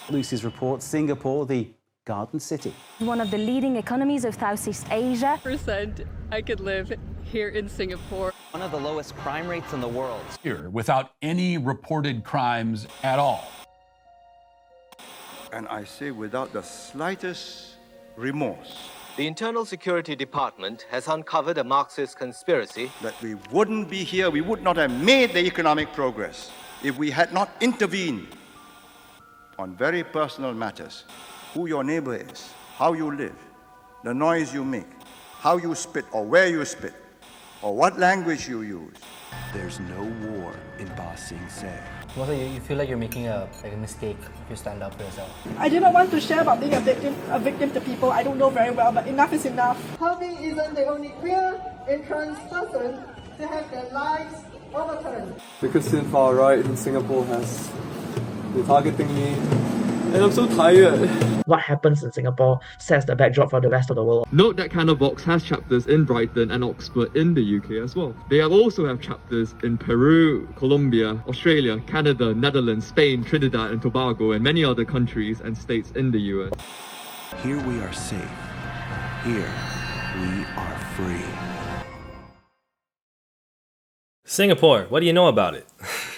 Lucy's report, Singapore, the Garden City. One of the leading economies of Southeast Asia. I could live here in Singapore. One of the lowest crime rates in the world. Here, without any reported crimes at all. And I say without the slightest remorse. The Internal Security Department has uncovered a Marxist conspiracy that we wouldn't be here, we would not have made the economic progress if we had not intervened on very personal matters. Who your neighbor is, how you live, the noise you make, how you spit or where you spit, or what language you use. There's no war in Ba Sing Se. Also, you feel like you're making a mistake if you stand up for yourself. I do not want to share about being a victim to people I don't know very well, but enough is enough. Harvey isn't the only queer and trans person to have their lives overturned. The Christian far right in Singapore has been targeting me, and I'm so tired. What happens in Singapore sets the backdrop for the rest of the world. Note that Candlebox has chapters in Brighton and Oxford in the UK as well. They also have chapters in Peru, Colombia, Australia, Canada, Netherlands, Spain, Trinidad and Tobago, and many other countries and states in the US. Here we are safe. Here we are free. Singapore, what do you know about it?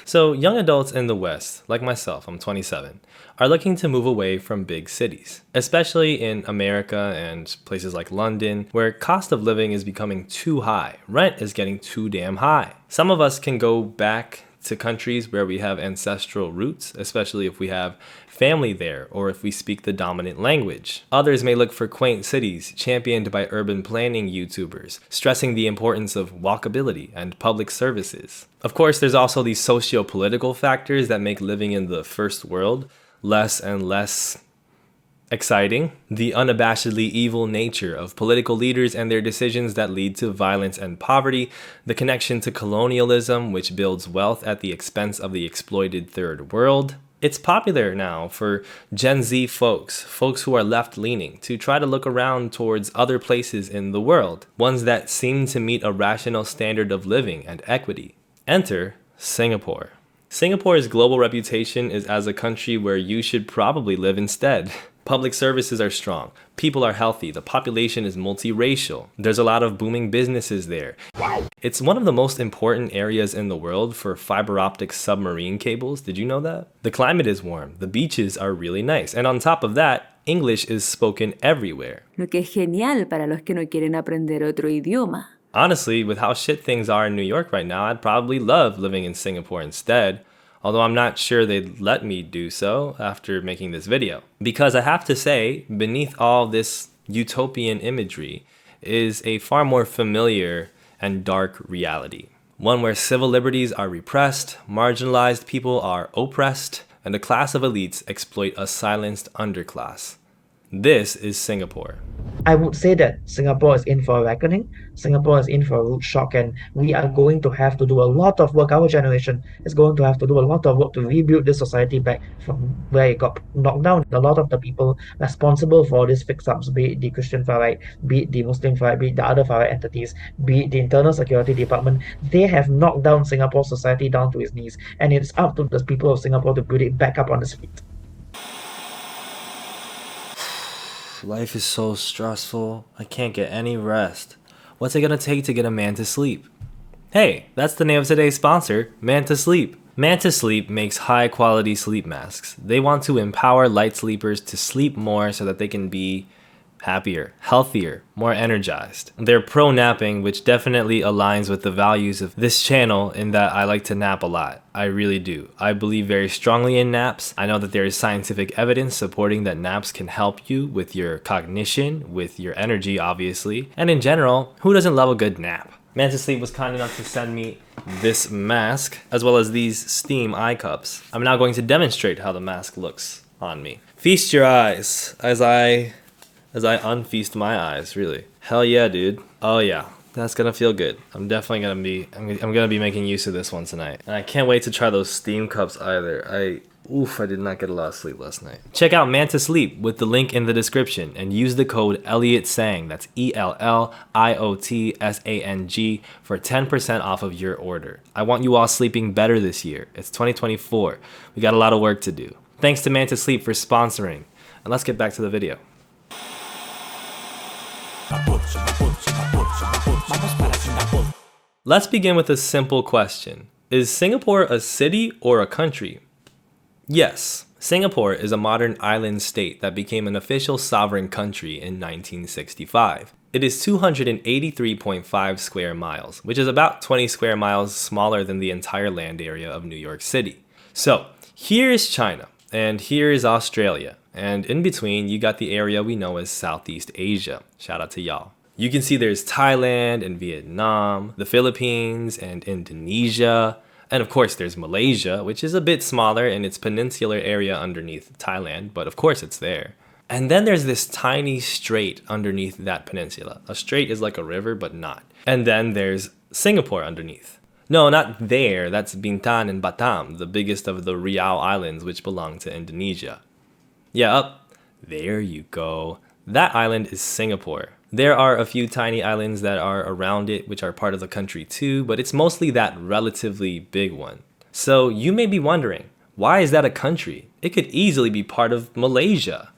So, young adults in the West, like myself, I'm 27, are looking to move away from big cities, especially in America and places like London, where cost of living is becoming too high. Rent is getting too damn high. Some of us can go back to countries where we have ancestral roots, especially if we have family there or if we speak the dominant language. Others may look for quaint cities championed by urban planning YouTubers, stressing the importance of walkability and public services. Of course, there's also these socio-political factors that make living in the first world less and less exciting. The unabashedly evil nature of political leaders and their decisions that lead to violence and poverty, the connection to colonialism, which builds wealth at the expense of the exploited third world. It's popular now for Gen Z folks who are left-leaning, to try to look around towards other places in the world, ones that seem to meet a rational standard of living and equity. Enter Singapore. Singapore's global reputation is as a country where you should probably live instead. Public services are strong, people are healthy, the population is multiracial, there's a lot of booming businesses there. Wow. It's one of the most important areas in the world for fiber optic submarine cables. Did you know that? The climate is warm, the beaches are really nice, and on top of that, English is spoken everywhere. Lo que es genial para los que no quieren aprender otro idioma. Honestly, with how shit things are in New York right now, I'd probably love living in Singapore instead. Although I'm not sure they'd let me do so after making this video. Because I have to say, beneath all this utopian imagery is a far more familiar and dark reality. One where civil liberties are repressed, marginalized people are oppressed, and a class of elites exploit a silenced underclass. This is Singapore. I would say that Singapore is in for a reckoning. Singapore is in for a root shock, and we are going to have to do a lot of work. Our generation is going to have to do a lot of work to rebuild this society back from where it got knocked down. A lot of the people responsible for these fix-ups, be it the Christian far right, be it the Muslim far right, be it the other far right entities, be it the Internal Security Department, they have knocked down Singapore society down to its knees, and it's up to the people of Singapore to build it back up on its feet. Life is so stressful. I can't get any rest. What's it gonna take to get a man to sleep? Hey, that's the name of today's sponsor, Manta Sleep. Manta Sleep makes high-quality sleep masks. They want to empower light sleepers to sleep more so that they can be happier, healthier, more energized. They're pro-napping, which definitely aligns with the values of this channel in that I like to nap a lot. I really do. I believe very strongly in naps. I know that there is scientific evidence supporting that naps can help you with your cognition, with your energy, obviously. And in general, who doesn't love a good nap? Manta Sleep was kind enough to send me this mask, as well as these steam eye cups. I'm now going to demonstrate how the mask looks on me. Feast your eyes as I unfeast my eyes, really. Hell yeah, dude. Oh yeah, that's gonna feel good. I'm definitely gonna be making use of this one tonight. And I can't wait to try those steam cups either. I did not get a lot of sleep last night. Check out Manta Sleep with the link in the description and use the code ELLIOTSANG, that's ELLIOTSANG, for 10% off of your order. I want you all sleeping better this year. It's 2024. We got a lot of work to do. Thanks to Manta Sleep for sponsoring. And let's get back to the video. Let's begin with a simple question. Is Singapore a city or a country? Yes, Singapore is a modern island state that became an official sovereign country in 1965. It is 283.5 square miles, which is about 20 square miles smaller than the entire land area of New York City. So, here is China, and here is Australia, and in between you got the area we know as Southeast Asia. Shout out to y'all. You can see there's Thailand and Vietnam, the Philippines and Indonesia, and of course there's Malaysia, which is a bit smaller in its peninsular area underneath Thailand, but of course it's there. And then there's this tiny strait underneath that peninsula. A strait is like a river, but not. And then there's Singapore underneath. No, not there, that's Bintan and Batam, the biggest of the Riau Islands which belong to Indonesia. Yeah, up there you go. That island is Singapore. There are a few tiny islands that are around it which are part of the country too, but it's mostly that relatively big one. So you may be wondering, why is that a country? It could easily be part of Malaysia.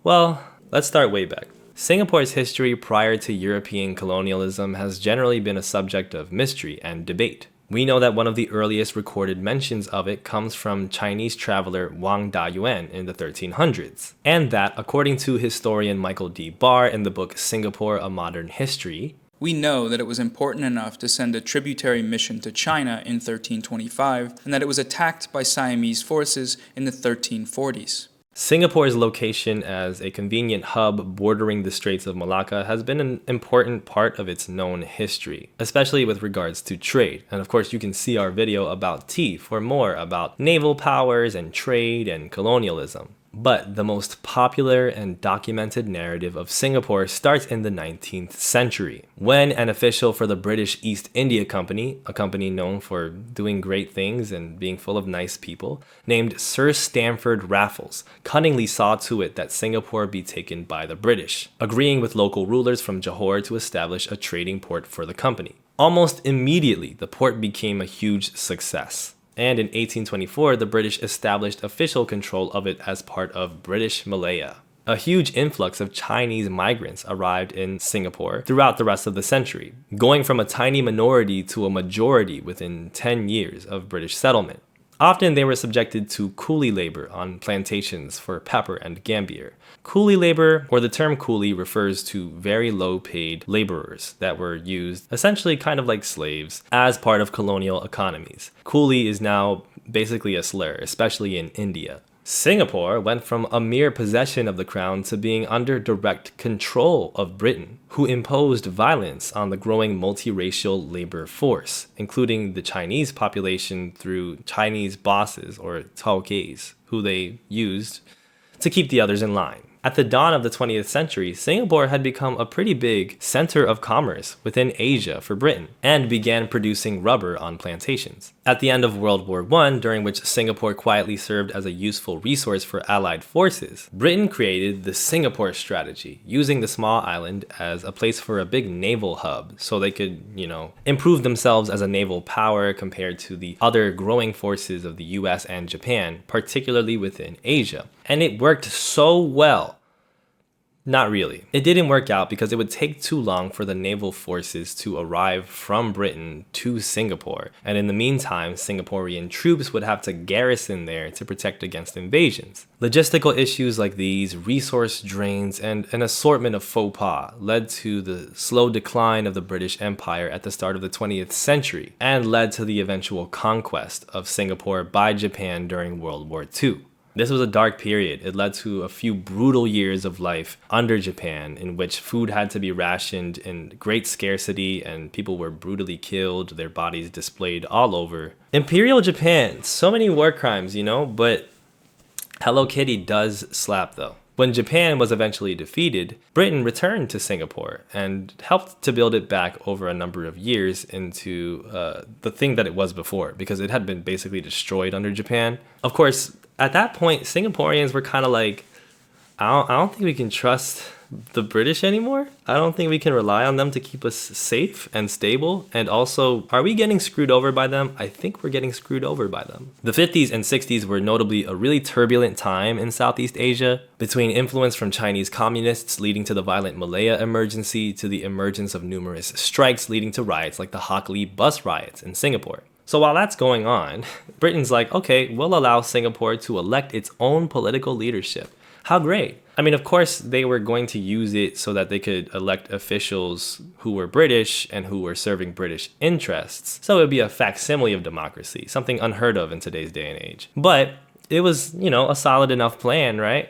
Well, let's start way back. Singapore's history prior to European colonialism has generally been a subject of mystery and debate. We know that one of the earliest recorded mentions of it comes from Chinese traveler Wang Dayuan in the 1300s, and that, according to historian Michael D. Barr in the book Singapore, A Modern History, we know that it was important enough to send a tributary mission to China in 1325, and that it was attacked by Siamese forces in the 1340s. Singapore's location as a convenient hub bordering the Straits of Malacca has been an important part of its known history, especially with regards to trade. And of course, you can see our video about tea for more about naval powers and trade and colonialism. But the most popular and documented narrative of Singapore starts in the 19th century, when an official for the British East India Company, a company known for doing great things and being full of nice people, named Sir Stamford Raffles, cunningly saw to it that Singapore be taken by the British, agreeing with local rulers from Johor to establish a trading port for the company. Almost immediately, the port became a huge success. And in 1824, the British established official control of it as part of British Malaya. A huge influx of Chinese migrants arrived in Singapore throughout the rest of the century, going from a tiny minority to a majority within 10 years of British settlement. Often they were subjected to coolie labor on plantations for pepper and gambier. Coolie labor, or the term coolie, refers to very low-paid laborers that were used, essentially kind of like slaves, as part of colonial economies. Coolie is now basically a slur, especially in India. Singapore went from a mere possession of the crown to being under direct control of Britain, who imposed violence on the growing multiracial labor force, including the Chinese population through Chinese bosses or taokeis, who they used to keep the others in line. At the dawn of the 20th century, Singapore had become a pretty big center of commerce within Asia for Britain, and began producing rubber on plantations. At the end of World War I, during which Singapore quietly served as a useful resource for Allied forces, Britain created the Singapore strategy, using the small island as a place for a big naval hub, so they could, improve themselves as a naval power compared to the other growing forces of the US and Japan, particularly within Asia. And it worked so well. Not really. It didn't work out because it would take too long for the naval forces to arrive from Britain to Singapore, and in the meantime, Singaporean troops would have to garrison there to protect against invasions. Logistical issues like these, resource drains, and an assortment of faux pas led to the slow decline of the British Empire at the start of the 20th century, and led to the eventual conquest of Singapore by Japan during World War II. This was a dark period. It led to a few brutal years of life under Japan, in which food had to be rationed in great scarcity and people were brutally killed, their bodies displayed all over. Imperial Japan, so many war crimes, but Hello Kitty does slap though. When Japan was eventually defeated, Britain returned to Singapore and helped to build it back over a number of years into the thing that it was before, because it had been basically destroyed under Japan. Of course, at that point, Singaporeans were kind of like, I don't think we can trust the British anymore? I don't think we can rely on them to keep us safe and stable. And also, are we getting screwed over by them? I think we're getting screwed over by them. The 50s and 60s were notably a really turbulent time in Southeast Asia, between influence from Chinese communists leading to the violent Malaya emergency to the emergence of numerous strikes leading to riots like the Hock Lee bus riots in Singapore. So while that's going on, Britain's like, okay, we'll allow Singapore to elect its own political leadership. How great. I mean, of course, they were going to use it so that they could elect officials who were British and who were serving British interests. So it would be a facsimile of democracy, something unheard of in today's day and age. But it was, a solid enough plan, right?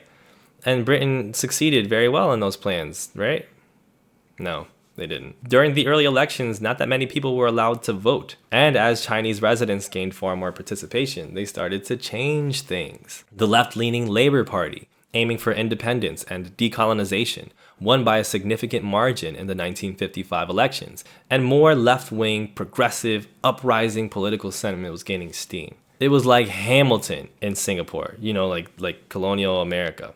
And Britain succeeded very well in those plans, right? No, they didn't. During the early elections, not that many people were allowed to vote. And as Chinese residents gained far more participation, they started to change things. The left-leaning Labour Party, aiming for independence and decolonization, won by a significant margin in the 1955 elections, and more left-wing, progressive, uprising political sentiment was gaining steam. It was like Hamilton in Singapore, like colonial America.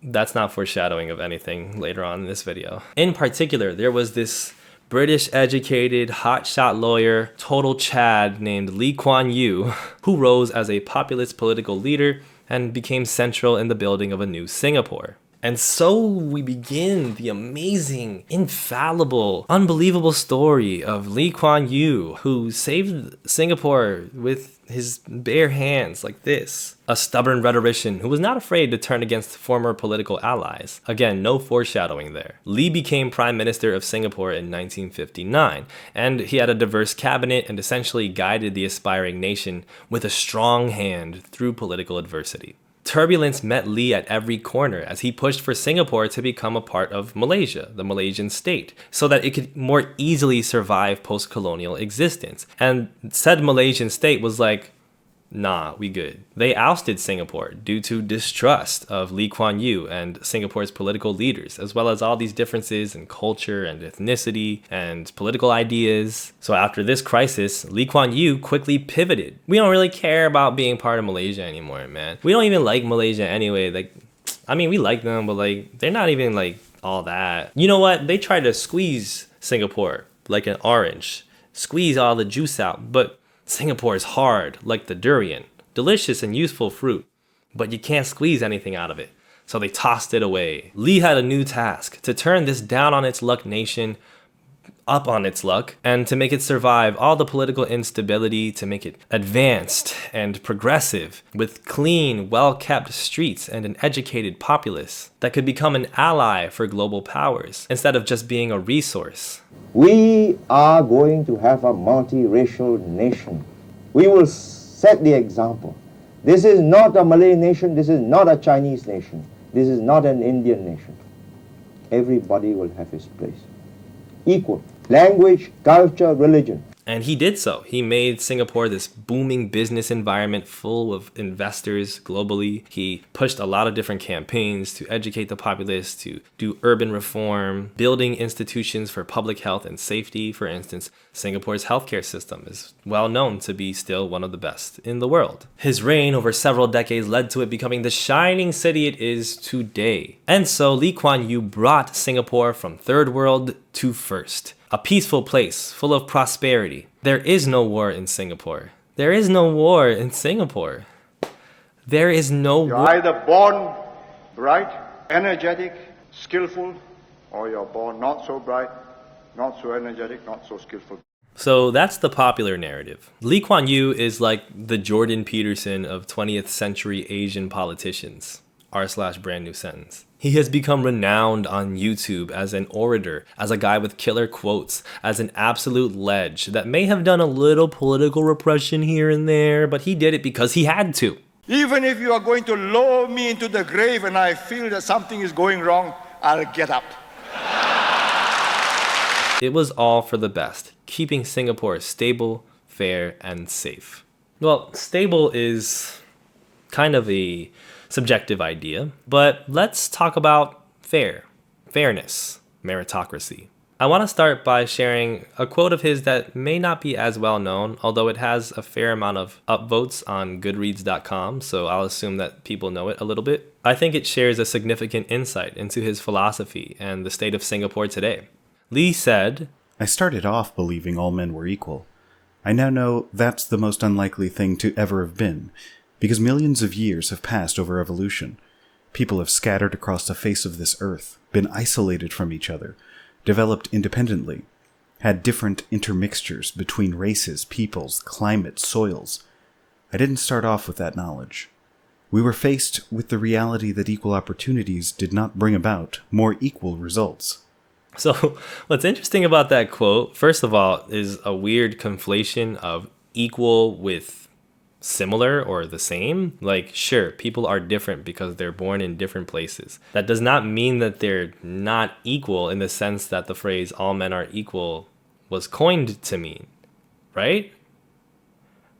That's not foreshadowing of anything later on in this video. In particular, there was this British-educated, hotshot lawyer, total Chad named Lee Kuan Yew, who rose as a populist political leader and became central in the building of a new Singapore. And so we begin the amazing, infallible, unbelievable story of Lee Kuan Yew, who saved Singapore with his bare hands like this. A stubborn rhetorician who was not afraid to turn against former political allies. Again, no foreshadowing there. Lee became Prime Minister of Singapore in 1959, and he had a diverse cabinet and essentially guided the aspiring nation with a strong hand through political adversity. Turbulence met Lee at every corner as he pushed for Singapore to become a part of Malaysia, the Malaysian state, so that it could more easily survive post-colonial existence. And said Malaysian state was like, nah, we good. They ousted Singapore due to distrust of Lee Kuan Yew and Singapore's political leaders, as well as all these differences in culture and ethnicity and political ideas. So after this crisis, Lee Kuan Yew quickly pivoted. We don't really care about being part of Malaysia anymore, man. We don't even like Malaysia anyway. We like them, but they're not even all that. You know what? They tried to squeeze Singapore like an orange, squeeze all the juice out, but Singapore is hard, like the durian. Delicious and useful fruit, but you can't squeeze anything out of it. So they tossed it away. Lee had a new task, to turn this down on its luck nation up on its luck, and to make it survive all the political instability, to make it advanced and progressive, with clean, well-kept streets and an educated populace that could become an ally for global powers, instead of just being a resource. We are going to have a multiracial nation. We will set the example. This is not a Malay nation, this is not a Chinese nation, this is not an Indian nation. Everybody will have his place. Equal. Language, culture, religion. And he did so. He made Singapore this booming business environment full of investors globally. He pushed a lot of different campaigns to educate the populace, to do urban reform, building institutions for public health and safety. For instance, Singapore's healthcare system is well known to be still one of the best in the world. His reign over several decades led to it becoming the shining city it is today. And so Lee Kuan Yew brought Singapore from third world to first. A peaceful place, full of prosperity. There is no war in Singapore. There is no war in Singapore. There is no war. You're either born bright, energetic, skillful, or you're born not so bright, not so energetic, not so skillful. So that's the popular narrative. Lee Kuan Yew is like the Jordan Peterson of 20th century Asian politicians. r/brand new sentence. He has become renowned on YouTube as an orator, as a guy with killer quotes, as an absolute ledge that may have done a little political repression here and there, but he did it because he had to. Even if you are going to lower me into the grave and I feel that something is going wrong, I'll get up. It was all for the best, keeping Singapore stable, fair, and safe. Well, stable is kind of a subjective idea, but let's talk about fairness, meritocracy. I want to start by sharing a quote of his that may not be as well known, although it has a fair amount of upvotes on goodreads.com, so I'll assume that people know it a little bit. I think it shares a significant insight into his philosophy and the state of Singapore today. Lee said, I started off believing all men were equal. I now know that's the most unlikely thing to ever have been, because millions of years have passed over evolution. People have scattered across the face of this earth, been isolated from each other, developed independently, had different intermixtures between races, peoples, climates, soils. I didn't start off with that knowledge. We were faced with the reality that equal opportunities did not bring about more equal results. So what's interesting about that quote, first of all, is a weird conflation of equal with similar or the same. Like, sure, people are different because they're born in different places. That does not mean that they're not equal in the sense that the phrase all men are equal was coined to mean, right?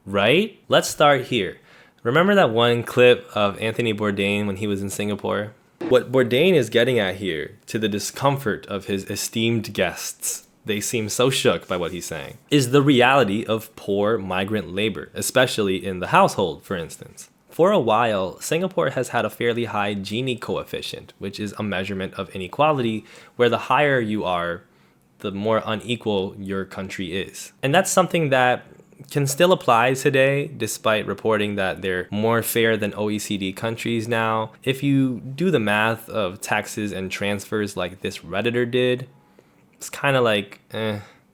Right? Let's start here. Remember that one clip of Anthony Bourdain when he was in Singapore? What Bourdain is getting at here, to the discomfort of his esteemed guests, they seem so shook by what he's saying, is the reality of poor migrant labor, especially in the household, for instance. For a while, Singapore has had a fairly high Gini coefficient, which is a measurement of inequality, where the higher you are, the more unequal your country is. And that's something that can still apply today, despite reporting that they're more fair than OECD countries now. If you do the math of taxes and transfers like this Redditor did, it's kind of like,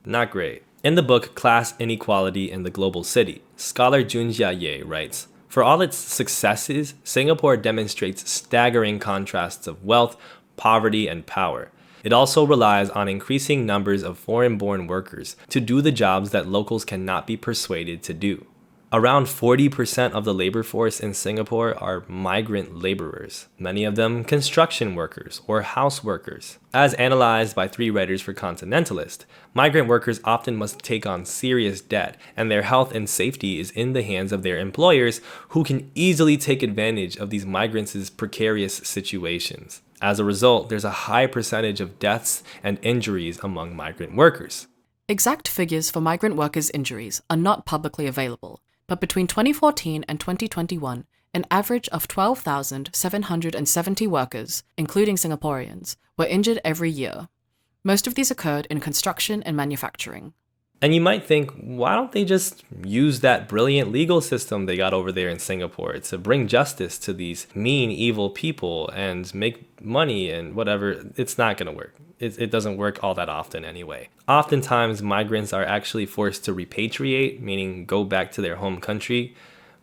not great. In the book Class Inequality in the Global City, scholar Junjia Ye writes, for all its successes, Singapore demonstrates staggering contrasts of wealth, poverty, and power. It also relies on increasing numbers of foreign-born workers to do the jobs that locals cannot be persuaded to do. Around 40% of the labor force in Singapore are migrant laborers, many of them construction workers or house workers. As analyzed by 3 writers for Kontinentalist, migrant workers often must take on serious debt, and their health and safety is in the hands of their employers, who can easily take advantage of these migrants' precarious situations. As a result, there's a high percentage of deaths and injuries among migrant workers. Exact figures for migrant workers' injuries are not publicly available, but between 2014 and 2021, an average of 12,770 workers, including Singaporeans, were injured every year. Most of these occurred in construction and manufacturing. And you might think, why don't they just use that brilliant legal system they got over there in Singapore to bring justice to these mean, evil people and make money and whatever? It's not going to work. It doesn't work all that often anyway. Oftentimes, migrants are actually forced to repatriate, meaning go back to their home country,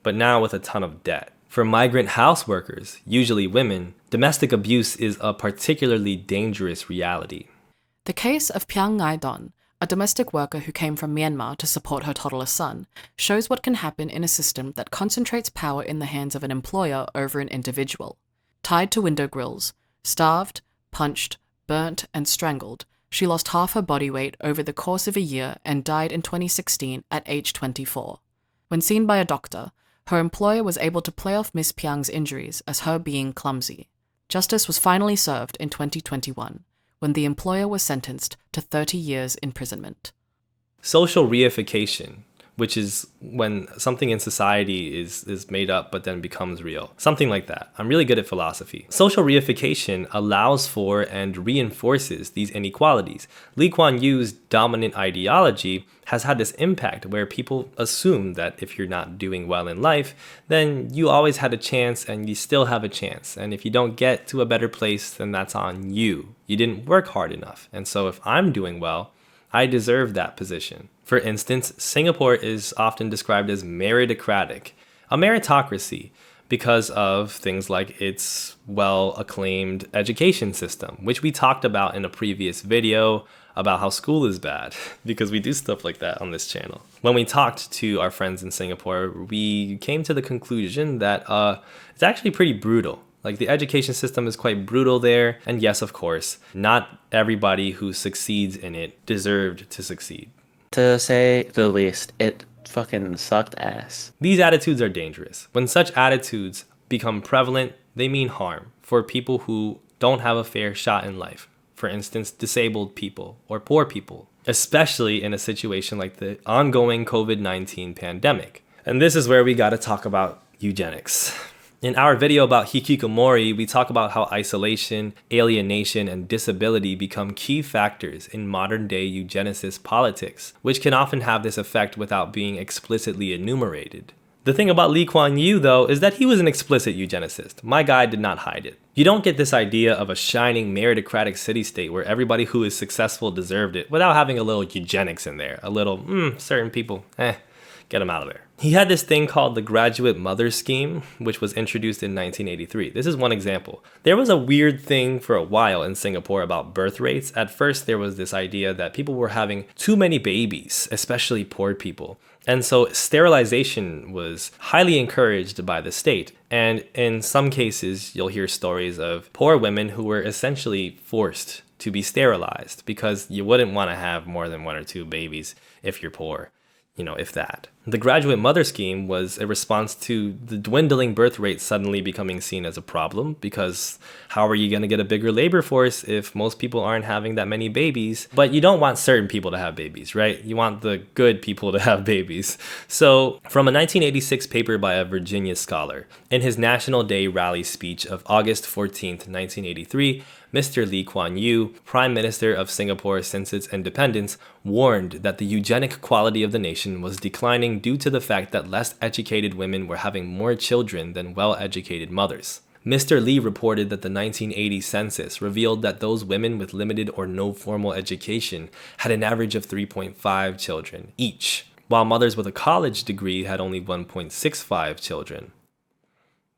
but now with a ton of debt. For migrant house workers, usually women, domestic abuse is a particularly dangerous reality. The case of Piang Ngai Don, a domestic worker who came from Myanmar to support her toddler son, shows what can happen in a system that concentrates power in the hands of an employer over an individual. Tied to window grills, starved, punched, burnt, and strangled, she lost half her body weight over the course of a year and died in 2016 at age 24. When seen by a doctor, her employer was able to play off Miss Piang's injuries as her being clumsy. Justice was finally served in 2021. When the employer was sentenced to 30 years imprisonment. Social reification, which is when something in society is made up but then becomes real. Something like that. I'm really good at philosophy. Social reification allows for and reinforces these inequalities. Lee Kuan Yew's dominant ideology has had this impact where people assume that if you're not doing well in life, then you always had a chance and you still have a chance. And if you don't get to a better place, then that's on you. You didn't work hard enough. And so if I'm doing well, I deserve that position. For instance, Singapore is often described as meritocratic, a meritocracy, because of things like its well-acclaimed education system, which we talked about in a previous video about how school is bad, because we do stuff like that on this channel. When we talked to our friends in Singapore, we came to the conclusion that it's actually pretty brutal. Like, the education system is quite brutal there, and yes, of course, not everybody who succeeds in it deserved to succeed. To say the least, it fucking sucked ass. These attitudes are dangerous. When such attitudes become prevalent, they mean harm for people who don't have a fair shot in life. for instance, disabled people or poor people, especially in a situation like the ongoing COVID-19 pandemic. And this is where we gotta talk about eugenics. In our video about hikikomori, we talk about how isolation, alienation, and disability become key factors in modern-day eugenicist politics, which can often have this effect without being explicitly enumerated. The thing about Lee Kuan Yew, though, is that he was an explicit eugenicist. My guy did not hide it. You don't get this idea of a shining meritocratic city-state where everybody who is successful deserved it without having a little eugenics in there. A little, certain people, get them out of there. He had this thing called the Graduate Mother Scheme, which was introduced in 1983. This is one example. There was a weird thing for a while in Singapore about birth rates. At first, there was this idea that people were having too many babies, especially poor people. And so sterilization was highly encouraged by the state. And in some cases, you'll hear stories of poor women who were essentially forced to be sterilized because you wouldn't want to have more than 1 or 2 babies if you're poor. If that. The Graduate Mother Scheme was a response to the dwindling birth rate suddenly becoming seen as a problem, because how are you going to get a bigger labor force if most people aren't having that many babies? But you don't want certain people to have babies, right? You want the good people to have babies. So, from a 1986 paper by a Virginia scholar, in his National Day rally speech of August 14th, 1983, Mr. Lee Kuan Yew, Prime Minister of Singapore since its independence, warned that the eugenic quality of the nation was declining due to the fact that less educated women were having more children than well-educated mothers. Mr. Lee reported that the 1980 census revealed that those women with limited or no formal education had an average of 3.5 children each, while mothers with a college degree had only 1.65 children.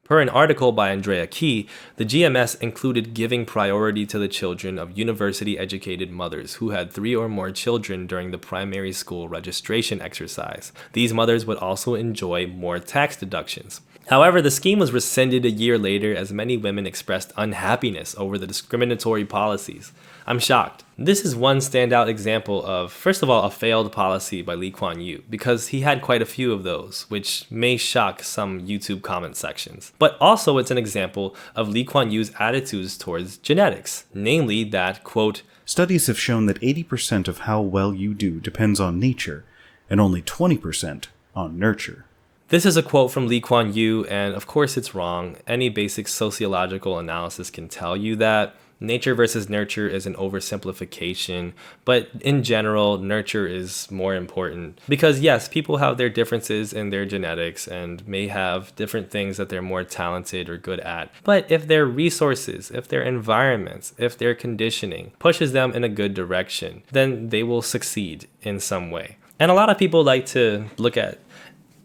Per an article by Andrea Key, the GMS included giving priority to the children of university-educated mothers who had 3 or more children during the primary school registration exercise. These mothers would also enjoy more tax deductions. However, the scheme was rescinded a year later as many women expressed unhappiness over the discriminatory policies. I'm shocked. This is one standout example of, first of all, a failed policy by Lee Kuan Yew, because he had quite a few of those, which may shock some YouTube comment sections. But also it's an example of Lee Kuan Yew's attitudes towards genetics, namely that, quote, "Studies have shown that 80% of how well you do depends on nature, and only 20% on nurture." This is a quote from Lee Kuan Yew, and of course it's wrong. Any basic sociological analysis can tell you that. Nature versus nurture is an oversimplification, but in general, nurture is more important. Because yes, people have their differences in their genetics and may have different things that they're more talented or good at. But if their resources, if their environments, if their conditioning pushes them in a good direction, then they will succeed in some way. And a lot of people like to look at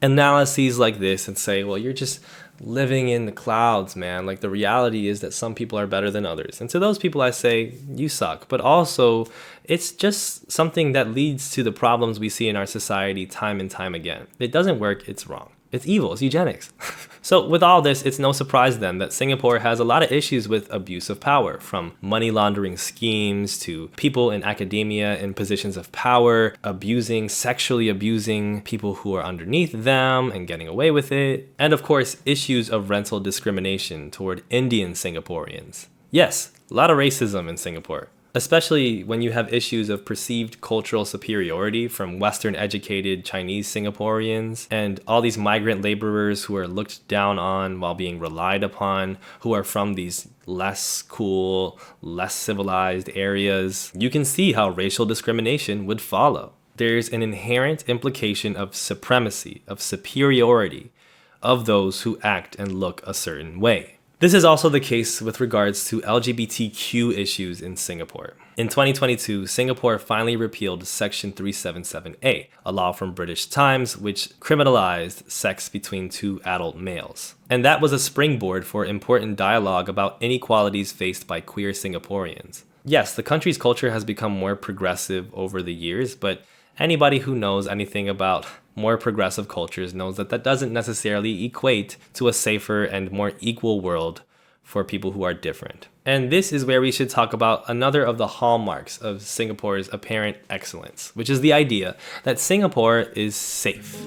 analyses like this and say, well, you're just living in the clouds, man. Like, the reality is that some people are better than others. And to those people, I say, you suck. But also, it's just something that leads to the problems we see in our society time and time again. It doesn't work, it's wrong. It's evil, it's eugenics. So with all this, it's no surprise then that Singapore has a lot of issues with abuse of power, from money laundering schemes to people in academia in positions of power sexually abusing people who are underneath them and getting away with it. And of course, issues of rental discrimination toward Indian Singaporeans. Yes, a lot of racism in Singapore. Especially when you have issues of perceived cultural superiority from Western-educated Chinese Singaporeans and all these migrant laborers who are looked down on while being relied upon, who are from these less cool, less civilized areas. You can see how racial discrimination would follow. There's an inherent implication of supremacy, of superiority, of those who act and look a certain way. This is also the case with regards to LGBTQ issues in Singapore. In 2022, Singapore finally repealed Section 377A, a law from British Times which criminalized sex between 2 adult males. And that was a springboard for important dialogue about inequalities faced by queer Singaporeans. Yes, the country's culture has become more progressive over the years, but anybody who knows anything about more progressive cultures knows that that doesn't necessarily equate to a safer and more equal world for people who are different. And this is where we should talk about another of the hallmarks of Singapore's apparent excellence, which is the idea that Singapore is safe.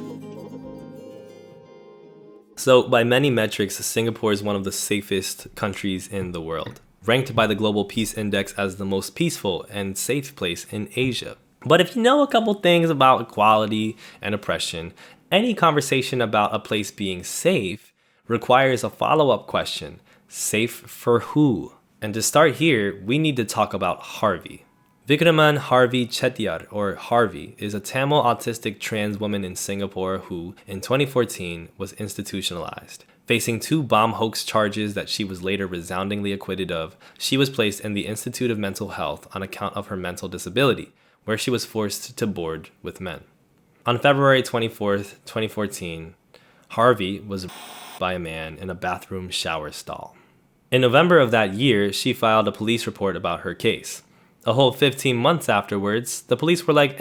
So by many metrics, Singapore is one of the safest countries in the world. ranked by the Global Peace Index as the most peaceful and safe place in Asia. But if you know a couple things about equality and oppression, any conversation about a place being safe requires a follow-up question. Safe for who? And to start here, we need to talk about Harvey. Vikraman Harvey Chettiar, or Harvey, is a Tamil autistic trans woman in Singapore who, in 2014, was institutionalized. Facing 2 bomb hoax charges that she was later resoundingly acquitted of, she was placed in the Institute of Mental Health on account of her mental disability, where she was forced to board with men. On February 24th, 2014, Harvey was by a man in a bathroom shower stall. In November of that year, she filed a police report about her case. A whole 15 months afterwards, the police were like,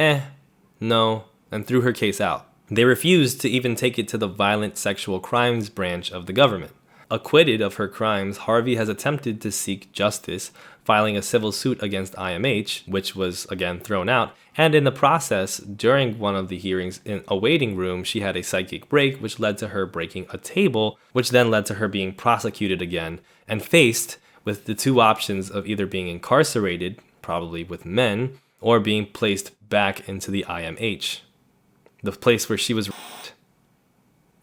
no, and threw her case out. They refused to even take it to the Violent Sexual Crimes branch of the government. Acquitted of her crimes, Harvey has attempted to seek justice, filing a civil suit against IMH, which was again thrown out, and in the process, during one of the hearings in a waiting room, she had a psychic break, which led to her breaking a table, which then led to her being prosecuted again, and faced with the 2 options of either being incarcerated, probably with men, or being placed back into the IMH, the place where she was raped.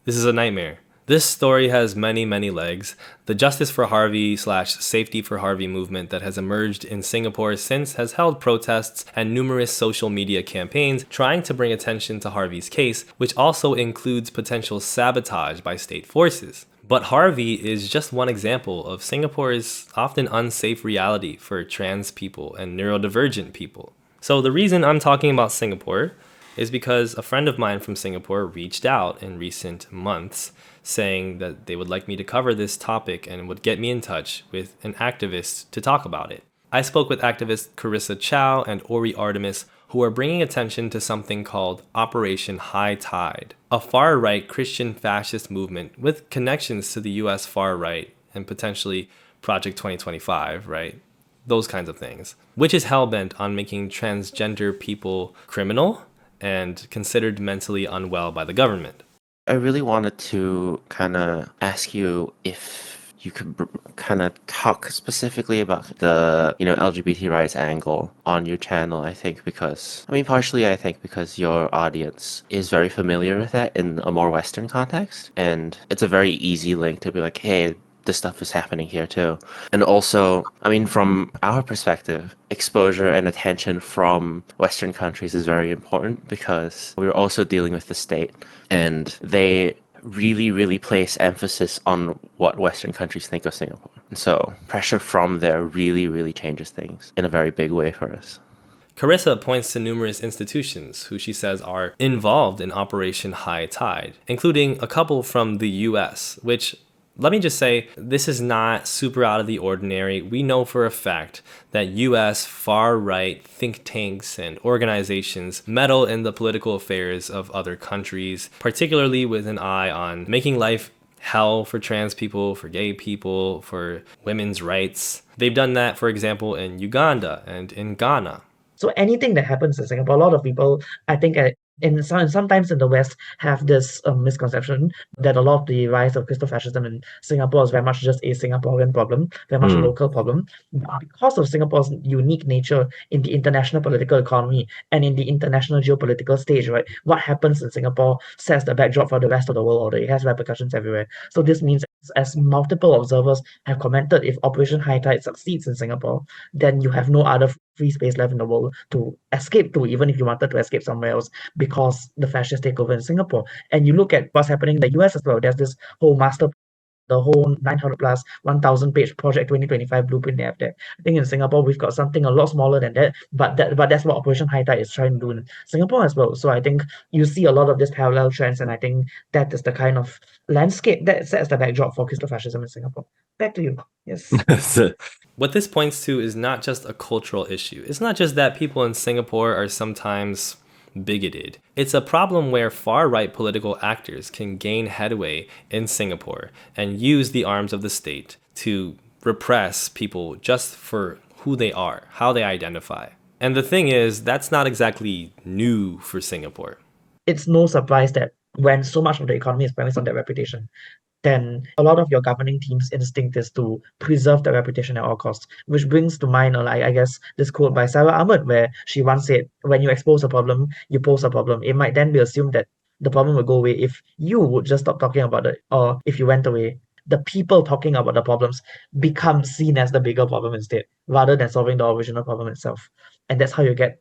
This is a nightmare. This story has many, many legs. The Justice for Harvey / Safety for Harvey movement that has emerged in Singapore since has held protests and numerous social media campaigns trying to bring attention to Harvey's case, which also includes potential sabotage by state forces. But Harvey is just one example of Singapore's often unsafe reality for trans people and neurodivergent people. So the reason I'm talking about Singapore is because a friend of mine from Singapore reached out in recent months saying that they would like me to cover this topic and would get me in touch with an activist to talk about it. I spoke with activists Carissa Chow and Ori Artemis, who are bringing attention to something called Operation High Tide, a far-right Christian fascist movement with connections to the US far-right and potentially Project 2025, right? Those kinds of things, which is hell-bent on making transgender people criminal and considered mentally unwell by the government. I really wanted to kind of ask you if you could kind of talk specifically about the, LGBT rights angle on your channel, I think, because your audience is very familiar with that in a more Western context. And it's a very easy link to be like, hey, this stuff is happening here too. And also, from our perspective, exposure and attention from Western countries is very important because we're also dealing with the state and they really, really place emphasis on what Western countries think of Singapore. And so pressure from there really, really changes things in a very big way for us. Carissa points to numerous institutions who she says are involved in Operation High Tide, including a couple from the US, which, let me just say, this is not super out of the ordinary. We know for a fact that US far-right think tanks and organizations meddle in the political affairs of other countries, particularly with an eye on making life hell for trans people, for gay people, for women's rights. They've done that, for example, in Uganda and in Ghana. So anything that happens in Singapore, a lot of people, I think, sometimes in the West have this misconception that a lot of the rise of Christofascism in Singapore is very much just a Singaporean problem, very much a local problem. Because of Singapore's unique nature in the international political economy and in the international geopolitical stage, right, what happens in Singapore sets the backdrop for the rest of the world, or it has repercussions everywhere. So this means, as multiple observers have commented, if Operation High Tide succeeds in Singapore, then you have no other free space left in the world to escape to, even if you wanted to escape somewhere else, because the fascists take over in Singapore. And you look at what's happening in the US as well. There's this whole the whole 900 plus 1,000 page Project 2025 blueprint they have there. I think in Singapore we've got something a lot smaller than that, but that's what Operation High Tide is trying to do in Singapore as well. So I think you see a lot of these parallel trends, and I think that is the kind of landscape that sets the backdrop for Christofascism in Singapore. Back to you. Yes. What this points to is not just a cultural issue. It's not just that people in Singapore are sometimes bigoted. It's a problem where far-right political actors can gain headway in Singapore and use the arms of the state to repress people just for who they are, how they identify. And the thing is, that's not exactly new for Singapore. It's no surprise that when so much of the economy is premised on that reputation, then a lot of your governing team's instinct is to preserve the reputation at all costs. Which brings to mind, I guess, this quote by Sarah Ahmed, where she once said, when you expose a problem, you pose a problem. It might then be assumed that the problem will go away if you would just stop talking about it, or if you went away. The people talking about the problems become seen as the bigger problem instead, rather than solving the original problem itself. And that's how you get,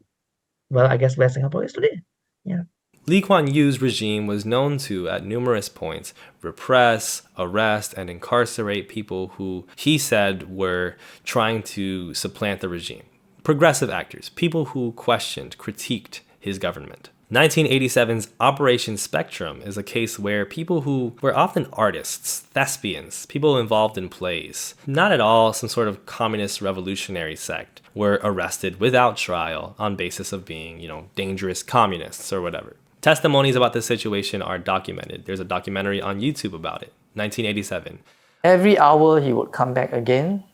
well, I guess, where Singapore is today. Yeah. Lee Kuan Yew's regime was known to, at numerous points, repress, arrest, and incarcerate people who he said were trying to supplant the regime. Progressive actors, people who questioned, critiqued his government. 1987's Operation Spectrum is a case where people who were often artists, thespians, people involved in plays, not at all some sort of communist revolutionary sect, were arrested without trial on basis of being, dangerous communists or whatever. Testimonies about this situation are documented. There's a documentary on YouTube about it, 1987. Every hour he would come back again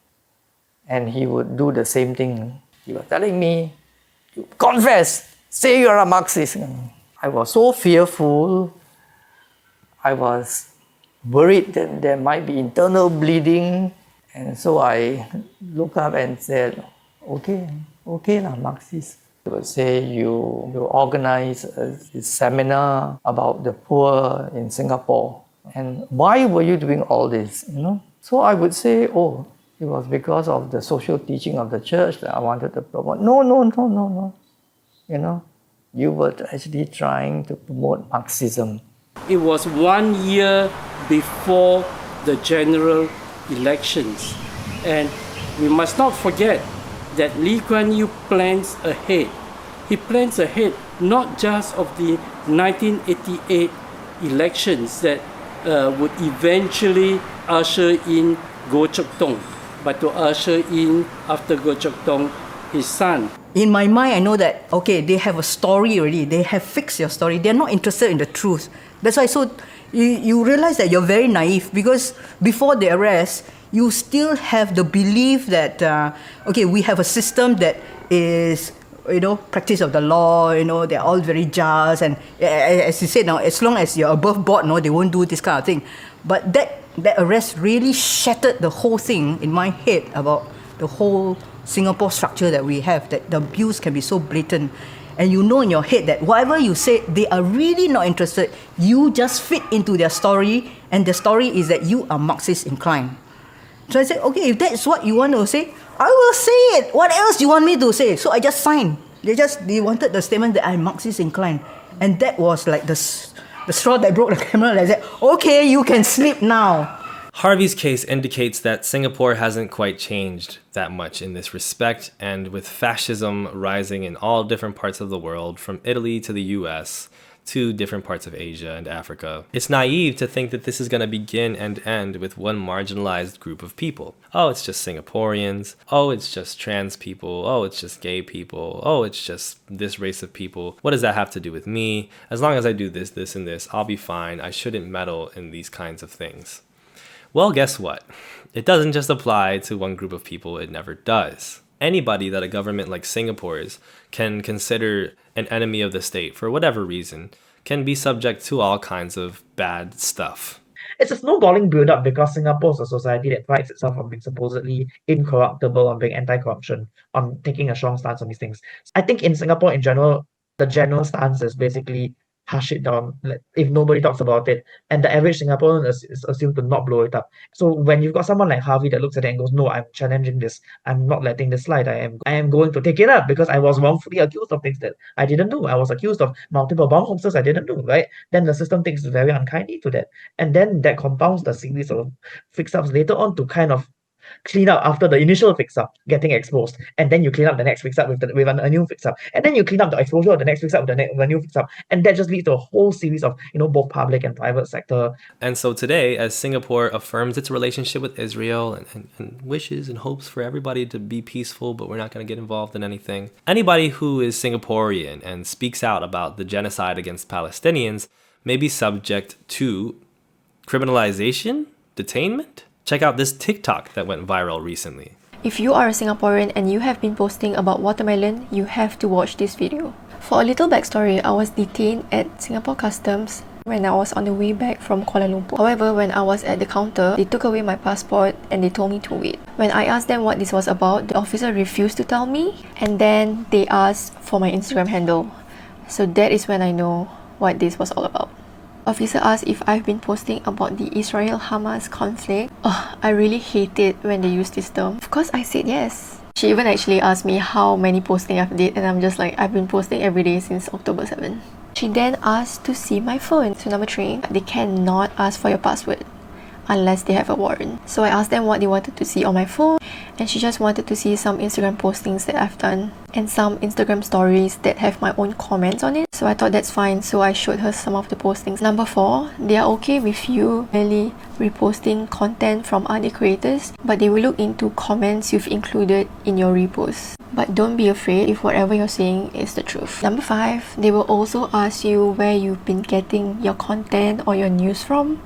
and he would do the same thing. He was telling me, confess! Say you're a Marxist. I was so fearful. I was worried that there might be internal bleeding. And so I looked up and said, okay lah, Marxist. They would say you organize a seminar about the poor in Singapore. And why were you doing all this? So I would say, it was because of the social teaching of the church that I wanted to promote. No. You were actually trying to promote Marxism. It was 1 year before the general elections. And we must not forget that Lee Kuan Yew plans ahead. He plans ahead not just of the 1988 elections that would eventually usher in Goh Chok Tong, but to usher in, after Goh Chok Tong, his son. In my mind, I know that, they have a story already. They have fixed your story. They're not interested in the truth. That's why you realize that you're very naive, because before the arrest, you still have the belief that, we have a system that is, practice of the law, they're all very just. And as you said now, as long as you're above board, they won't do this kind of thing. But that arrest really shattered the whole thing in my head about the whole Singapore structure that we have, that the abuse can be so blatant. And you know in your head that whatever you say, they are really not interested. You just fit into their story, and the story is that you are Marxist inclined. So I said, if that's what you want to say, I will say it. What else do you want me to say? So I just signed. They wanted the statement that I'm Marxist inclined. And that was like the straw that broke the camera. I said, you can sleep now. Harvey's case indicates that Singapore hasn't quite changed that much in this respect, and with fascism rising in all different parts of the world, from Italy to the US to different parts of Asia and Africa, it's naive to think that this is going to begin and end with one marginalized group of people. It's just Singaporeans. It's just trans people. It's just gay people. It's just this race of people. What does that have to do with me? As long as I do this, this, and this, I'll be fine. I shouldn't meddle in these kinds of things. Well, guess what? It doesn't just apply to one group of people, it never does. Anybody that a government like Singapore's can consider an enemy of the state for whatever reason can be subject to all kinds of bad stuff. It's a snowballing build-up because Singapore is a society that prides itself on being supposedly incorruptible, on being anti-corruption, on taking a strong stance on these things. I think in Singapore in general, the general stance is basically hush it down if nobody talks about it, and the average Singaporean is assumed to not blow it up. So when you've got someone like Harvey that looks at it and goes, no, I'm challenging this, I'm not letting this slide, I am going to take it up because I was wrongfully accused of things that I didn't do. I was accused of multiple bomb hoaxes I didn't do, right? Then the system takes very unkindly to that, and then that compounds the series of fix-ups later on to kind of clean up after the initial fix-up getting exposed, and then you clean up the next fix-up with a new fix-up, and then you clean up the exposure of the next fix-up with a new fix-up, and that just leads to a whole series of both public and private sector. And so today, as Singapore affirms its relationship with Israel and wishes and hopes for everybody to be peaceful, but we're not going to get involved in anything, anybody who is Singaporean and speaks out about the genocide against Palestinians may be subject to criminalization, detainment. Check out this TikTok that went viral recently. If you are a Singaporean and you have been posting about watermelon, you have to watch this video. For a little backstory, I was detained at Singapore Customs when I was on the way back from Kuala Lumpur. However, when I was at the counter, they took away my passport and they told me to wait. When I asked them what this was about, the officer refused to tell me, and then they asked for my Instagram handle. So that is when I know what this was all about. Officer asked if I've been posting about the Israel-Hamas conflict. I really hate it when they use this term. Of course, I said yes. She even actually asked me how many posting I've did, and I'm just like, I've been posting every day since October 7. She then asked to see my phone. So number 3, they cannot ask for your password unless they have a warrant. So I asked them what they wanted to see on my phone, and she just wanted to see some Instagram postings that I've done and some Instagram stories that have my own comments on it. So I thought that's fine, so I showed her some of the postings. Number 4, they are okay with you merely reposting content from other creators, but they will look into comments you've included in your reposts. But don't be afraid if whatever you're saying is the truth. Number 5, they will also ask you where you've been getting your content or your news from.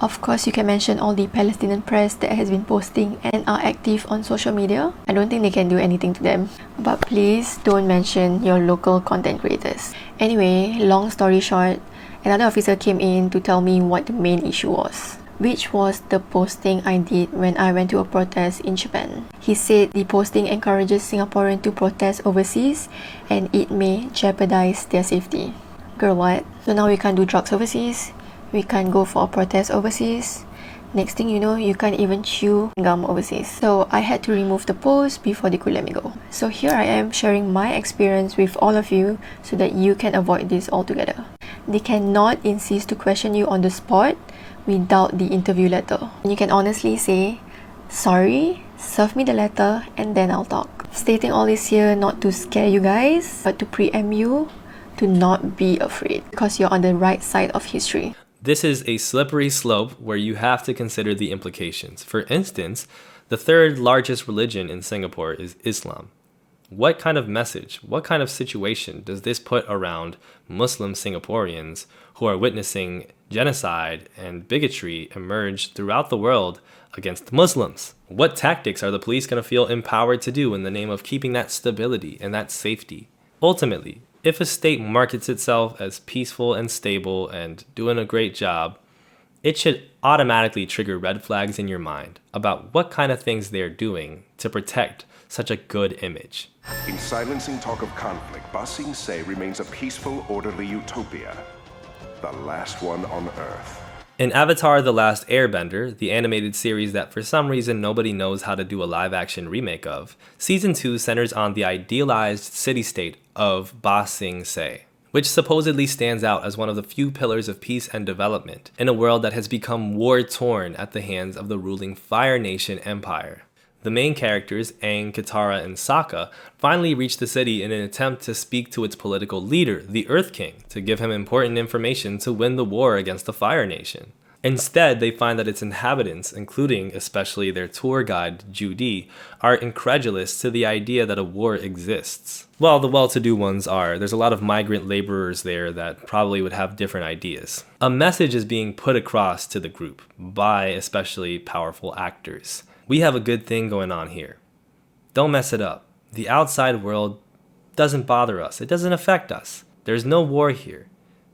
Of course, you can mention all the Palestinian press that has been posting and are active on social media. I don't think they can do anything to them. But please don't mention your local content creators. Anyway, long story short, another officer came in to tell me what the main issue was, which was the posting I did when I went to a protest in Japan. He said the posting encourages Singaporeans to protest overseas and it may jeopardize their safety. Girl, what? So now we can't do drugs overseas? We can't go for a protest overseas. Next thing you know, you can't even chew gum overseas. So I had to remove the post before they could let me go. So here I am sharing my experience with all of you so that you can avoid this altogether. They cannot insist to question you on the spot without the interview letter. And you can honestly say, sorry, serve me the letter and then I'll talk. Stating all this here not to scare you guys, but to preempt you to not be afraid because you're on the right side of history. This is a slippery slope where you have to consider the implications. For instance, the third largest religion in Singapore is Islam. What kind of message, what kind of situation does this put around Muslim Singaporeans who are witnessing genocide and bigotry emerge throughout the world against Muslims? What tactics are the police going to feel empowered to do in the name of keeping that stability and that safety? Ultimately, if a state markets itself as peaceful and stable and doing a great job, it should automatically trigger red flags in your mind about what kind of things they're doing to protect such a good image. In silencing talk of conflict, Ba Sing Se remains a peaceful, orderly utopia, the last one on Earth. In Avatar: The Last Airbender, the animated series that for some reason nobody knows how to do a live-action remake of, Season 2 centers on the idealized city-state of Ba Sing Se, which supposedly stands out as one of the few pillars of peace and development in a world that has become war-torn at the hands of the ruling Fire Nation Empire. The main characters, Aang, Katara, and Sokka, finally reach the city in an attempt to speak to its political leader, the Earth King, to give him important information to win the war against the Fire Nation. Instead, they find that its inhabitants, including especially their tour guide, Judy, are incredulous to the idea that a war exists. Well, the well-to-do ones are. There's a lot of migrant laborers there that probably would have different ideas. A message is being put across to the group by especially powerful actors. We have a good thing going on here. Don't mess it up. The outside world doesn't bother us. It doesn't affect us. There's no war here.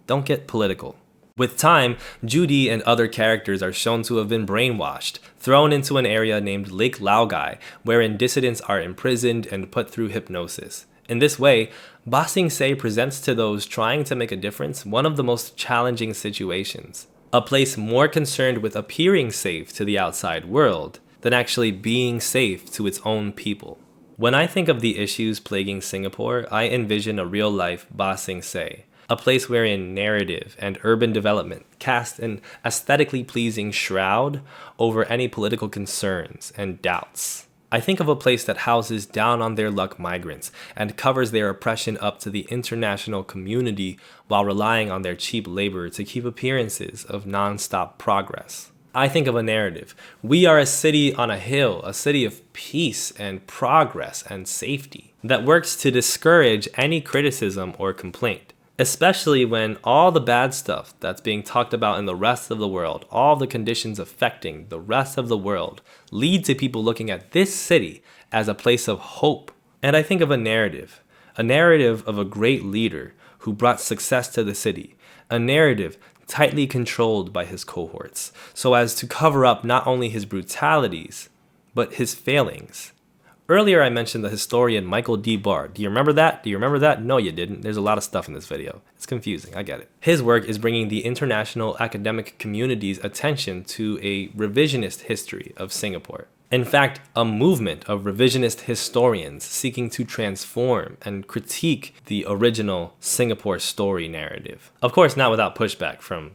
Don't get political. With time, Judy and other characters are shown to have been brainwashed, thrown into an area named Lake Laogai, wherein dissidents are imprisoned and put through hypnosis. In this way, Ba Sing Se presents to those trying to make a difference one of the most challenging situations. A place more concerned with appearing safe to the outside world than actually being safe to its own people. When I think of the issues plaguing Singapore, I envision a real-life Ba Sing Se, a place wherein narrative and urban development cast an aesthetically pleasing shroud over any political concerns and doubts. I think of a place that houses down-on-their-luck migrants and covers their oppression up to the international community while relying on their cheap labor to keep appearances of non-stop progress. I think of a narrative. We are a city on a hill, a city of peace and progress and safety that works to discourage any criticism or complaint, especially when all the bad stuff that's being talked about in the rest of the world, all the conditions affecting the rest of the world, lead to people looking at this city as a place of hope. And I think of a narrative of a great leader who brought success to the city, a narrative tightly controlled by his cohorts, so as to cover up not only his brutalities, but his failings. Earlier I mentioned the historian Michael D. Barr. Do you remember that? Do you remember that? No, you didn't. There's a lot of stuff in this video. It's confusing, I get it. His work is bringing the international academic community's attention to a revisionist history of Singapore. In fact, a movement of revisionist historians seeking to transform and critique the original Singapore story narrative. Of course, not without pushback from,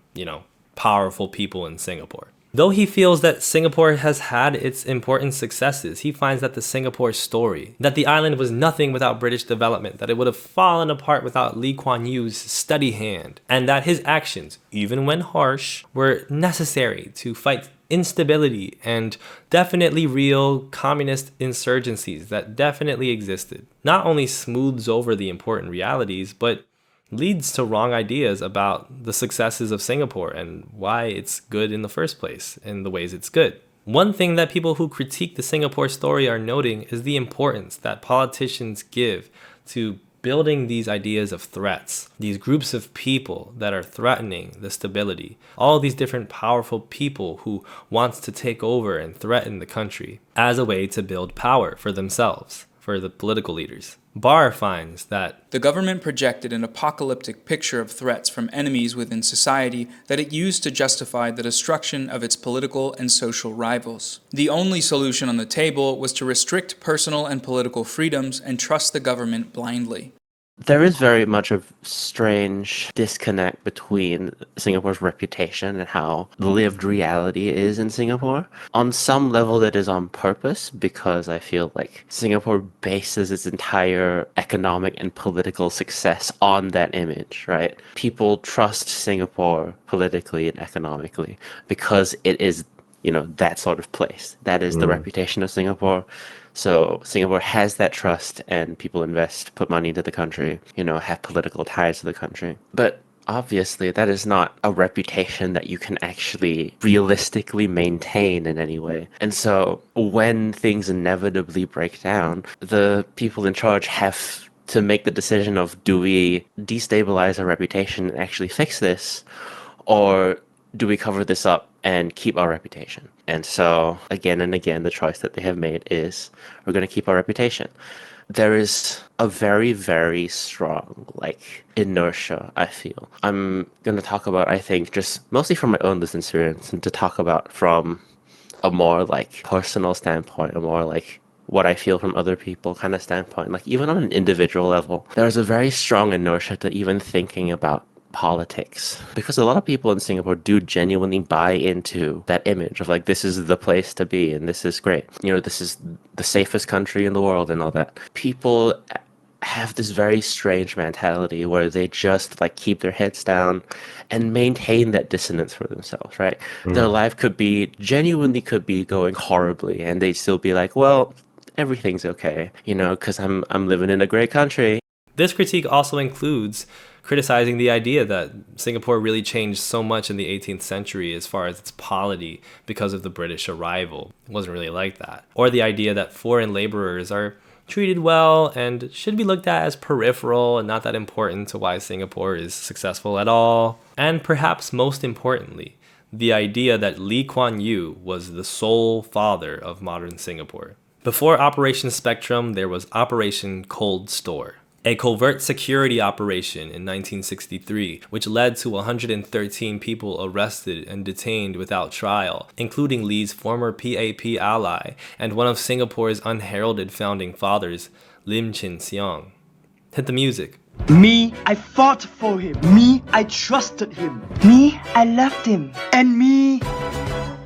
powerful people in Singapore. Though he feels that Singapore has had its important successes, he finds that the Singapore story, that the island was nothing without British development, that it would have fallen apart without Lee Kuan Yew's steady hand, and that his actions, even when harsh, were necessary to fight instability and definitely real communist insurgencies that definitely existed. Not only smooths over the important realities, but leads to wrong ideas about the successes of Singapore and why it's good in the first place, in the ways it's good. One thing that people who critique the Singapore story are noting is the importance that politicians give to building these ideas of threats, these groups of people that are threatening the stability, all these different powerful people who wants to take over and threaten the country as a way to build power for themselves, for the political leaders. Barr finds that the government projected an apocalyptic picture of threats from enemies within society that it used to justify the destruction of its political and social rivals. The only solution on the table was to restrict personal and political freedoms and trust the government blindly. There is very much a strange disconnect between Singapore's reputation and how the lived reality is in Singapore. On some level, that is on purpose, because I feel like Singapore bases its entire economic and political success on that image, right? People trust Singapore politically and economically because it is, that sort of place. That is the reputation of Singapore. So Singapore has that trust, and people invest, put money into the country, have political ties to the country. But obviously that is not a reputation that you can actually realistically maintain in any way. And so when things inevitably break down, the people in charge have to make the decision of, do we destabilize our reputation and actually fix this, or do we cover this up and keep our reputation? And so again and again, the choice that they have made is, we're going to keep our reputation. There is a very, very strong inertia, I feel. I'm going to talk about, I think, just mostly from my own lived experience, and to talk about from a more personal standpoint, a more what I feel from other people kind of standpoint. Even on an individual level, there's a very strong inertia to even thinking about politics, because a lot of people in Singapore do genuinely buy into that image of this is the place to be and this is great, this is the safest country in the world and all that. People have this very strange mentality where they just keep their heads down and maintain that dissonance for themselves, right? Their life could be going horribly, and they'd still be well, everything's okay, because I'm living in a great country. This critique also includes criticizing the idea that Singapore really changed so much in the 18th century as far as its polity because of the British arrival. It wasn't really like that. Or the idea that foreign laborers are treated well and should be looked at as peripheral and not that important to why Singapore is successful at all. And perhaps most importantly, the idea that Lee Kuan Yew was the sole father of modern Singapore. Before Operation Spectrum, there was Operation Cold Store, a covert security operation in 1963, which led to 113 people arrested and detained without trial, including Lee's former PAP ally and one of Singapore's unheralded founding fathers, Lim Chin Siong. Hit the music. Me, I fought for him. Me, I trusted him. Me, I loved him. And me,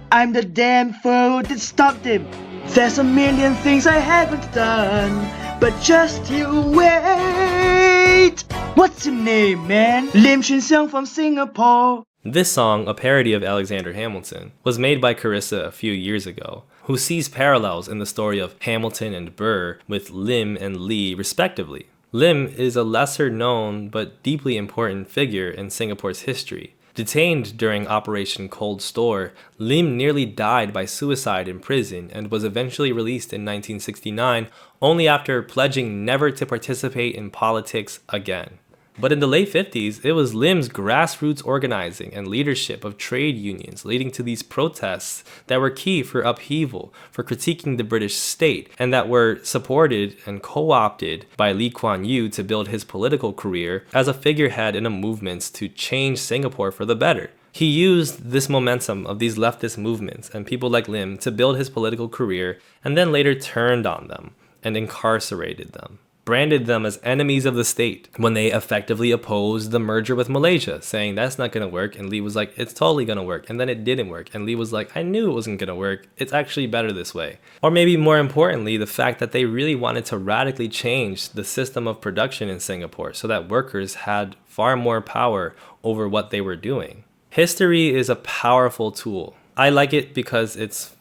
I'm the damn fool that stopped him. There's a million things I haven't done, but just you wait. What's your name, man? Lim Chin Siong from Singapore. This song, a parody of Alexander Hamilton, was made by Carissa a few years ago, who sees parallels in the story of Hamilton and Burr with Lim and Lee respectively. Lim is a lesser known but deeply important figure in Singapore's history. Detained during Operation Cold Store, Lim nearly died by suicide in prison and was eventually released in 1969, only after pledging never to participate in politics again. But in the late 50s, it was Lim's grassroots organizing and leadership of trade unions leading to these protests that were key for upheaval, for critiquing the British state, and that were supported and co-opted by Lee Kuan Yew to build his political career as a figurehead in a movement to change Singapore for the better. He used this momentum of these leftist movements and people like Lim to build his political career, and then later turned on them and incarcerated them, branded them as enemies of the state when they effectively opposed the merger with Malaysia, saying that's not going to work. And Lee was like, it's totally going to work. And then it didn't work. And Lee was like, I knew it wasn't going to work. It's actually better this way. Or maybe more importantly, the fact that they really wanted to radically change the system of production in Singapore so that workers had far more power over what they were doing. History is a powerful tool. I like it because it's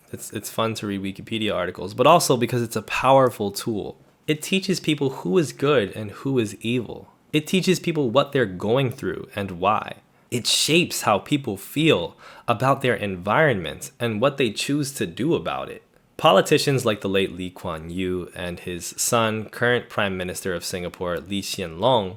fun to read Wikipedia articles, but also because it's a powerful tool. It teaches people who is good and who is evil. It teaches people what they're going through and why. It shapes how people feel about their environment and what they choose to do about it. Politicians like the late Lee Kuan Yew and his son, current Prime Minister of Singapore, Lee Hsien Loong,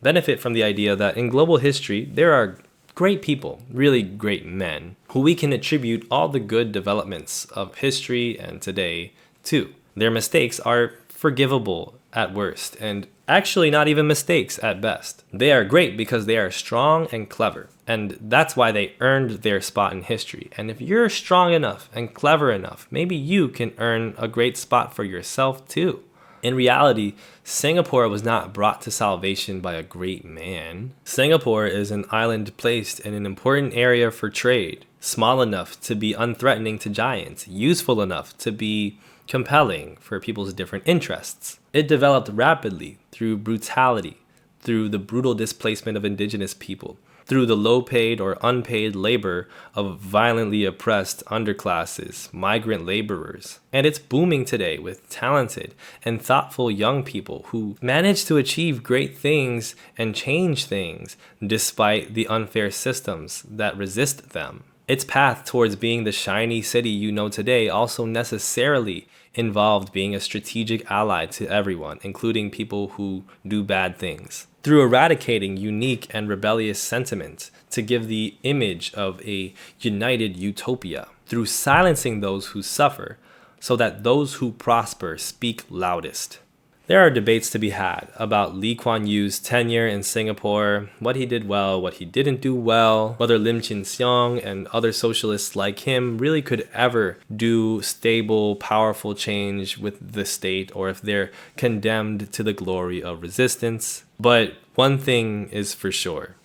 benefit from the idea that in global history, there are great people, really great men, who we can attribute all the good developments of history and today to. Their mistakes are forgivable at worst, and actually not even mistakes at best. They are great because they are strong and clever, and that's why they earned their spot in history. And if you're strong enough and clever enough, maybe you can earn a great spot for yourself too. In reality, Singapore was not brought to salvation by a great man. Singapore is an island placed in an important area for trade, small enough to be unthreatening to giants, useful enough to be compelling for people's different interests. It developed rapidly through brutality, through the brutal displacement of indigenous people, through the low-paid or unpaid labor of violently oppressed underclasses, migrant laborers. And it's booming today with talented and thoughtful young people who manage to achieve great things and change things despite the unfair systems that resist them. Its path towards being the shiny city you know today also necessarily involved being a strategic ally to everyone, including people who do bad things, through eradicating unique and rebellious sentiments to give the image of a united utopia, through silencing those who suffer so that those who prosper speak loudest. There are debates to be had about Lee Kuan Yew's tenure in Singapore, what he did well, what he didn't do well, whether Lim Chin Siong and other socialists like him really could ever do stable, powerful change with the state, or if they're condemned to the glory of resistance. But one thing is for sure.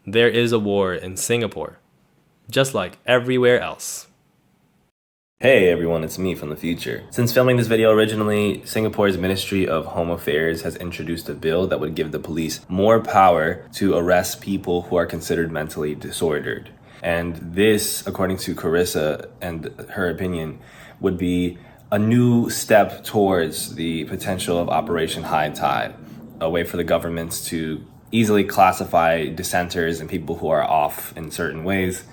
There is a war in Singapore, just like everywhere else. Hey everyone, it's me from the future. Since filming this video originally, Singapore's Ministry of Home Affairs has introduced a bill that would give the police more power to arrest people who are considered mentally disordered. And this, according to Carissa and her opinion, would be a new step towards the potential of Operation High Tide, a way for the governments to easily classify dissenters and people who are off in certain ways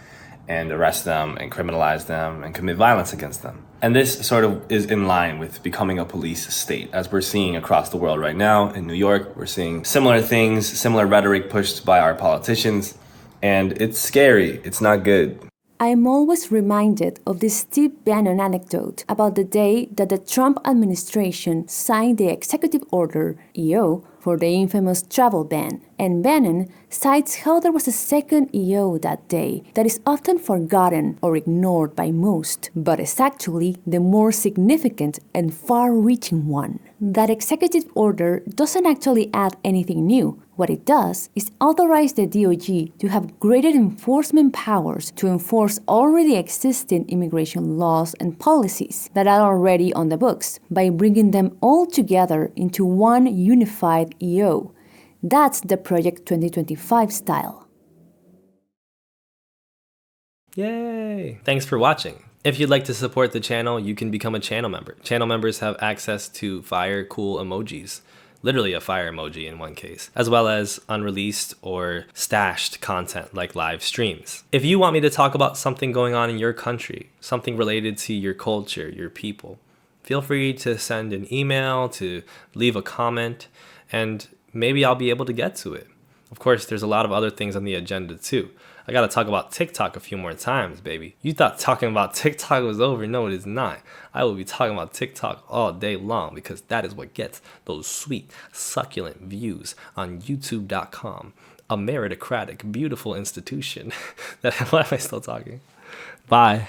and arrest them and criminalize them and commit violence against them. And this sort of is in line with becoming a police state, as we're seeing across the world right now. In New York, we're seeing similar things, similar rhetoric pushed by our politicians, and it's scary. It's not good. I'm always reminded of this Steve Bannon anecdote about the day that the Trump administration signed the executive order, EO, for the infamous travel ban. And Bannon cites how there was a second EO that day that is often forgotten or ignored by most, but is actually the more significant and far-reaching one. That executive order doesn't actually add anything new. What it does is authorize the DOJ to have greater enforcement powers to enforce already existing immigration laws and policies that are already on the books by bringing them all together into one unified EO. That's the Project 2025 style. Yay! Thanks for watching. If you'd like to support the channel, you can become a channel member. Channel members have access to fire cool emojis, literally a fire emoji in one case, as well as unreleased or stashed content like live streams. If you want me to talk about something going on in your country, something related to your culture, your people, feel free to send an email, to leave a comment, and maybe I'll be able to get to it. Of course, there's a lot of other things on the agenda too. I gotta talk about TikTok a few more times, baby. You thought talking about TikTok was over? No, it is not. I will be talking about TikTok all day long because that is what gets those sweet, succulent views on YouTube.com. A meritocratic, beautiful institution. Why am I still talking? Bye.